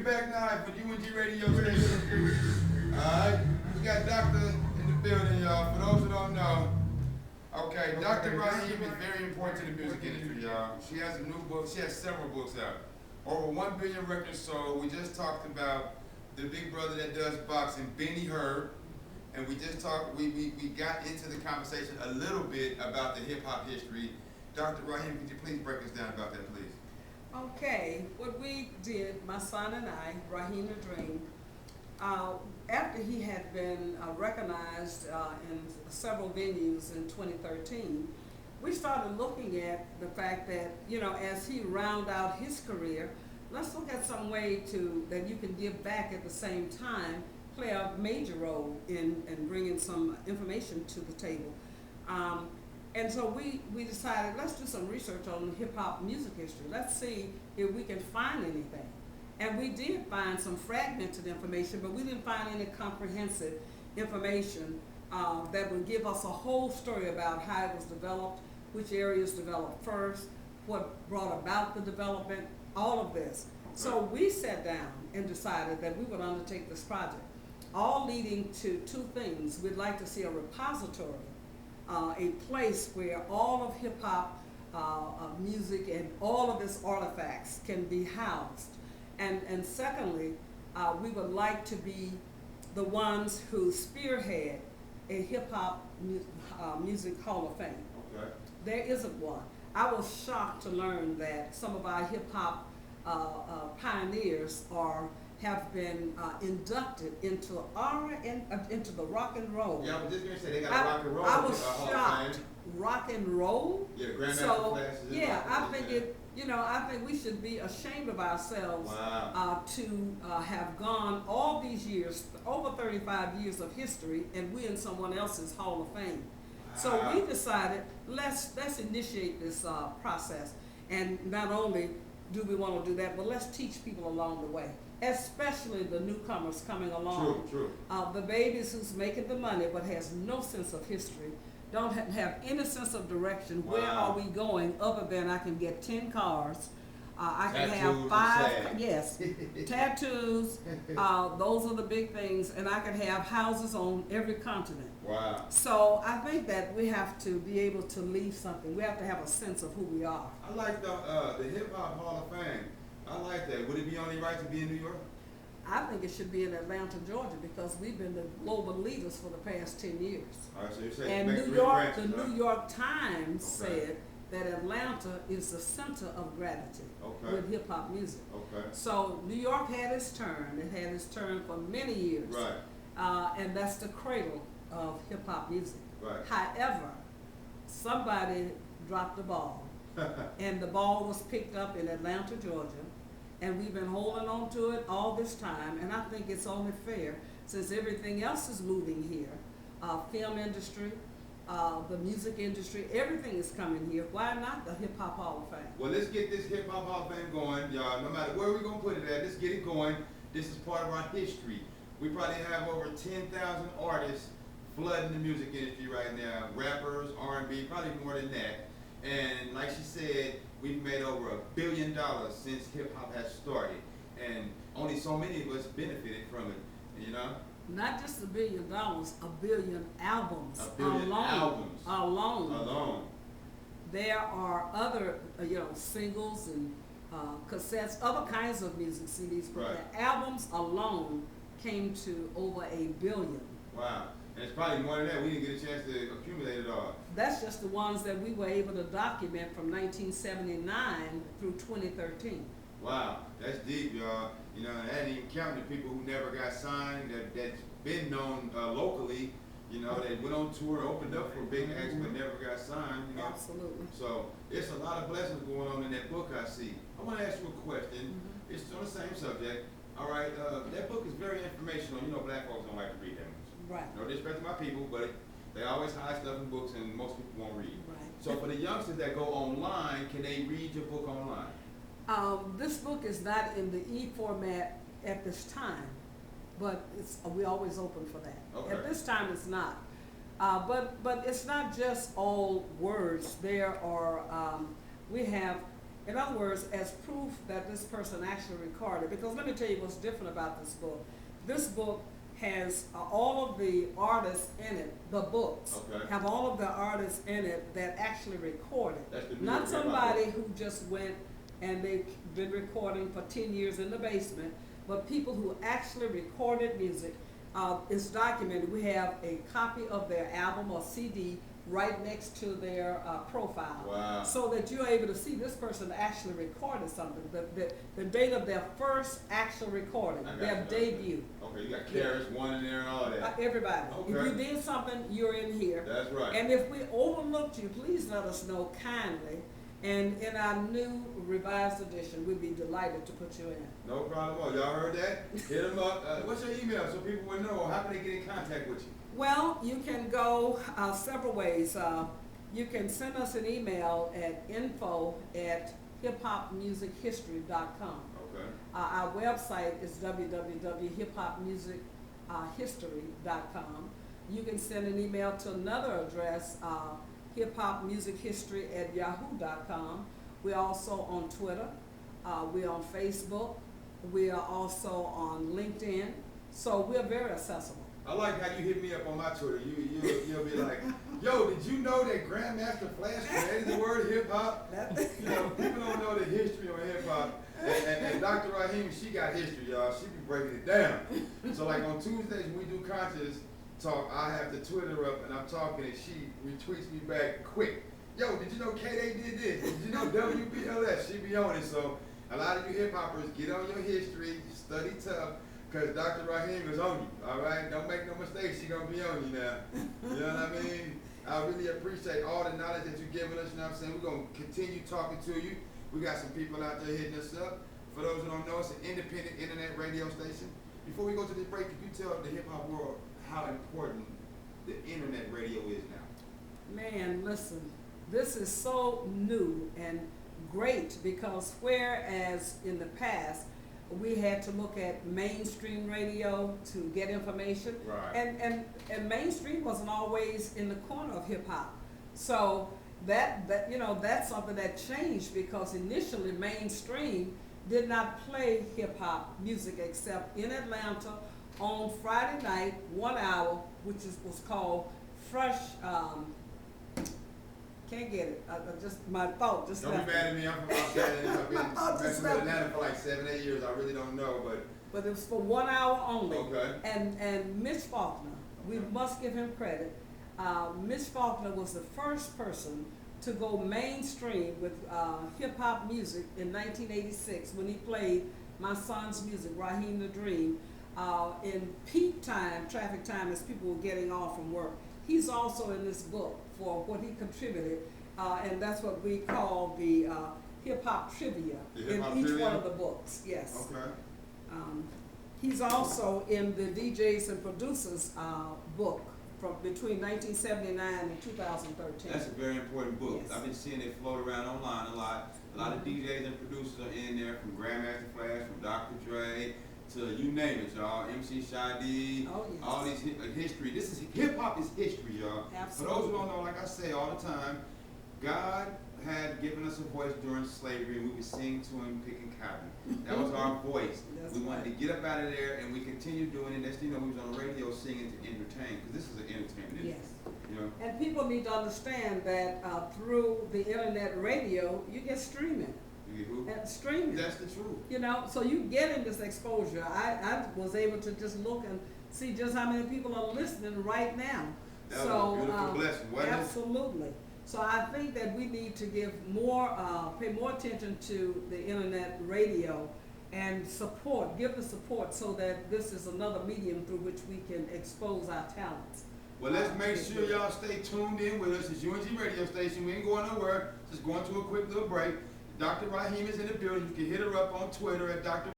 be back live for U.N.G radio station. Alright, we got Doctor in the building, y'all. For those who don't know, okay, Dr. Raheem is very important to the music industry, y'all. She has a new book. She has several books out. Over 1 billion records sold. We just talked about the big brother that does boxing, Benny Herb. And we just talked, we got into the conversation a little bit about the hip-hop history. Dr. Raheem, could you please break us down about that, please? Okay, what we did, my son and I, Raheem the Dream, after he had been recognized in several venues in 2013, we started looking at the fact that, you know, as he round out his career, let's look at some way that you can give back at the same time, play a major role in bringing some information to the table. And so we decided, let's do some research on hip-hop music history. Let's see if we can find anything. And we did find some fragmented information, but we didn't find any comprehensive information that would give us a whole story about how it was developed, which areas developed first, what brought about the development, all of this. So we sat down and decided that we would undertake this project, all leading to two things. We'd like to see a repository, a place where all of hip-hop music and all of its artifacts can be housed. And secondly, we would like to be the ones who spearhead a hip-hop music hall of fame. Okay. There isn't one. I was shocked to learn that some of our hip-hop pioneers have been inducted into into the rock and roll. Yeah, I was just going to say they got a rock and roll. I was shocked. Rock and roll. Yeah, Grandmaster so classes. yeah, I think I think we should be ashamed of ourselves. Wow. To have gone all these years, over 35 years of history, and we in someone else's Hall of Fame. Wow. So we decided let's initiate this process, and not only do we want to do that, but let's teach people along the way, especially the newcomers coming along. True. The babies who's making the money but has no sense of history, don't have any sense of direction. Wow. Where are we going other than I can get 10 cars, I can Tattoos have 5, and yes, tattoos, those are the big things, and I can have houses on every continent. Wow. So I think that we have to be able to leave something. We have to have a sense of who we are. I like the Hip Hop Hall of Fame. I like that. Would it be only right to be in New York? I think it should be in Atlanta, Georgia, because we've been the global leaders for the past 10 years. All right, so you're saying And make New three York, branches, the New York Times Okay. said that Atlanta is the center of gravity Okay. with hip hop music. Okay. So New York had its turn. It had its turn for many years. Right. And that's the cradle of hip hop music. Right. However, somebody dropped the ball, and the ball was picked up in Atlanta, Georgia, and we've been holding on to it all this time, and I think it's only fair, since everything else is moving here, film industry, the music industry, everything is coming here. Why not the Hip Hop Hall of Fame? Well, let's get this Hip Hop Hall of Fame going, y'all. No matter where we're going to put it at, let's get it going. This is part of our history. We probably have over 10,000 artists flooding the music industry right now. Rappers, R&B, probably more than that. And like she said, we've made over $1 billion since hip hop has started. And only so many of us benefited from it, you know? Not just $1 billion, 1 billion albums. 1 billion albums. Alone. There are other, singles and cassettes, other kinds of music CDs, but Right. the albums alone came to over 1 billion. Wow. And it's probably more than that. We didn't get a chance to accumulate it all. That's just the ones that we were able to document from 1979 through 2013. Wow, that's deep, y'all. You know, and that ain't even counting the people who never got signed, that's been known locally, you know, that went on tour, opened up for big acts, but never got signed, you know. Absolutely. So it's a lot of blessings going on in that book I see. I want to ask you a question. It's on the same subject. All right, that book is very informational. You know, black folks don't like to read that much. Right. No disrespect to my people, but they always hide stuff in books and most people won't read. Right. So for the youngsters that go online, can they read your book online? This book is not in the e-format at this time, but we're always open for that. Okay. At this time, it's not. But it's not just all words. There are we have In other words, as proof that this person actually recorded. Because let me tell you what's different about this book. This book has all of the artists in it, the books have all of the artists in it that actually recorded. Not somebody who just went and they've been recording for 10 years in the basement, but people who actually recorded music. It's documented. We have a copy of their album or CD right next to their profile. Wow. So that you're able to see this person actually recorded something. The date of their first actual recording, their debut. Okay, you got Karis One in there and all that. Everybody. Okay. If you did something, you're in here. That's right. And if we overlooked you, please let us know kindly. And in our new revised edition, we'd be delighted to put you in. No problem at all. Y'all heard that? Hit them up. What's your email so people will know? How can they get in contact with you? Well, you can go several ways. You can send us an email at info@HipHopMusicHistory.com. Okay. Our website is www.HipHopMusicHistory.com. You can send an email to another address, HipHopMusicHistory@yahoo.com. We're also on Twitter. We're on Facebook. We are also on LinkedIn. So we're very accessible. I like how you hit me up on my Twitter. You'll be like, yo, did you know that Grandmaster Flash created the word hip hop? You know, people don't know the history of hip hop. And Dr. Raheem, she got history, y'all. She be breaking it down. So like on Tuesdays when we do conscious talk, I have the Twitter up and I'm talking and she retweets me back quick. Yo, did you know K-Day did this? Did you know WBLS? She be on it. So a lot of you hip hoppers, get on your history, study tough. Because Dr. Raheem is on you, all right? Don't make no mistakes, she's going to be on you now. You know what I mean? I really appreciate all the knowledge that you're giving us, you know what I'm saying? We're going to continue talking to you. We got some people out there hitting us up. For those who don't know, it's an independent internet radio station. Before we go to this break, could you tell the hip-hop world how important the internet radio is now? Man, listen, this is so new and great because whereas in the past, we had to look at mainstream radio to get information. Right. And mainstream wasn't always in the corner of hip hop. So that's something that changed because initially mainstream did not play hip hop music except in Atlanta on Friday night, 1 hour, which was called Fresh. Can't get it. My thought just don't left be mad at me. I'm from Australia. I've been messing with Atlanta for like 7-8 years. I really don't know, but it was for 1 hour only. Okay. And Mitch Faulkner, we must give him credit. Mitch Faulkner was the first person to go mainstream with hip hop music in 1986 when he played my son's music, Raheem the Dream, in peak time, traffic time, as people were getting off from work. He's also in this book for what he contributed, and that's what we call the hip-hop trivia in each one of the books, yes. Okay. He's also in the DJs and Producers book from between 1979 and 2013. That's a very important book. Yes. I've been seeing it float around online a lot. A lot of DJs and producers are in there, from Grandmaster Flash, from Dr. Dre, to you name it, y'all. MC Shy-D, all these history. This is hip-hop is history, y'all. Absolutely. For those who don't know, like I say all the time, God had given us a voice during slavery, and we would sing to him picking cotton. That was our voice. We wanted to get up out of there, and we continued doing it. Next thing you know, we was on the radio singing to entertain, because this is an entertainment industry. Yes. You know? And people need to understand that through the internet radio, you get streaming. You get who? And streaming. That's the truth. You know, so you getting this exposure. I was able to just look and see just how many people are listening right now. That was a beautiful blessing, wasn't it? Absolutely. So I think that we need to give pay more attention to the internet radio and give the support so that this is another medium through which we can expose our talents. Well, let's make sure y'all stay tuned in with us. It's U.N.G radio station. We ain't going nowhere. Just going to a quick little break. Dr. Raheem is in the building. You can hit her up on Twitter at Dr.